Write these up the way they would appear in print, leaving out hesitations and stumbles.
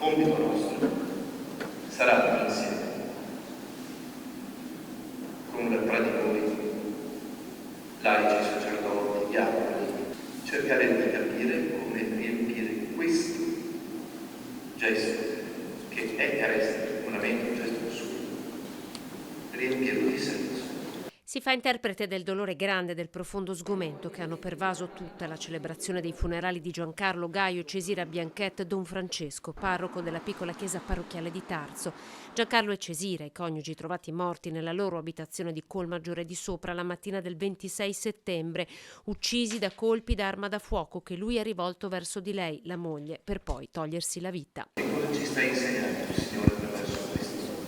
compito nostro sarà insieme con fra di noi, laici, sacerdoti, diavoli, cercare di capire come riempire questo gesto, che è e resta sicuramente un gesto assurdo, riempirlo di senso. Si fa interprete del dolore grande e del profondo sgomento che hanno pervaso tutta la celebrazione dei funerali di Giancarlo Gaio Cesira Bianchette Don Francesco, parroco della piccola chiesa parrocchiale di Tarso. Giancarlo e Cesira, i coniugi trovati morti nella loro abitazione di Colmaggiore di Sopra la mattina del 26 settembre, uccisi da colpi d'arma da fuoco che lui ha rivolto verso di lei, la moglie, per poi togliersi la vita. E cosa ci sta insegnando il Signore attraverso questa situazione?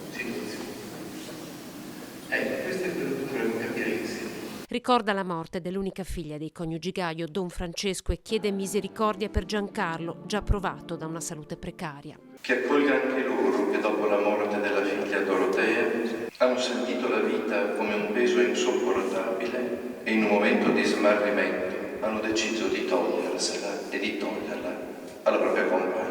Questo è quello che dovremmo capire insieme. Ricorda la morte dell'unica figlia dei coniugi Gaio, Don Francesco, e chiede misericordia per Giancarlo, già provato da una salute precaria. Che accolga anche loro che dopo la morte della figlia Dorotea hanno sentito la vita come un peso insopportabile e in un momento di smarrimento hanno deciso di togliersela e di toglierla alla propria compagna.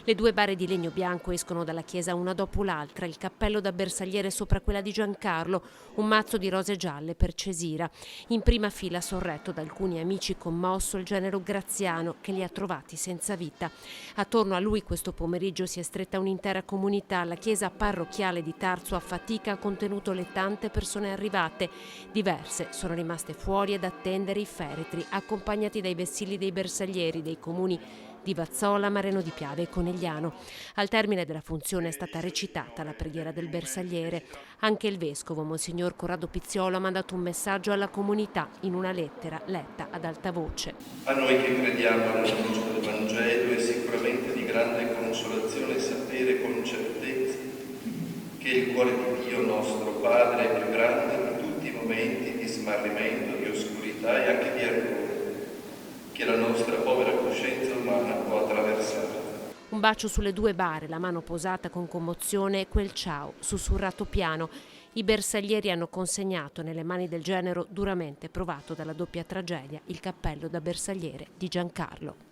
Le due bare di legno bianco escono dalla chiesa una dopo l'altra, il cappello da bersagliere sopra quella di Giancarlo, un mazzo di rose gialle per Cesira. In prima fila, sorretto da alcuni amici, commosso il genero Graziano che li ha trovati senza vita. Attorno a lui questo pomeriggio si è stretta un'intera comunità. La chiesa parrocchiale di Tarso a fatica ha contenuto le tante persone arrivate. Diverse sono rimaste fuori ad attendere i feretri, accompagnati dai vessilli dei bersaglieri dei comuni di Vazzola, Mareno di Piave e Conegliano. Al termine della funzione è stata recitata la preghiera del bersagliere. Anche il vescovo, Monsignor Corrado Pizziolo, ha mandato un messaggio alla comunità in una lettera letta ad alta voce. A noi che crediamo all'annuncio del Vangelo è sicuramente di grande consolazione sapere con certezza che il cuore di Dio nostro Padre è più grande di tutti i momenti di smarrimento, di oscurità e anche di errore che la nostra povera coscienza umana può attraversare. Un bacio sulle due bare, la mano posata con commozione e quel ciao, sussurrato piano. I bersaglieri hanno consegnato nelle mani del genero duramente provato dalla doppia tragedia il cappello da bersagliere di Giancarlo.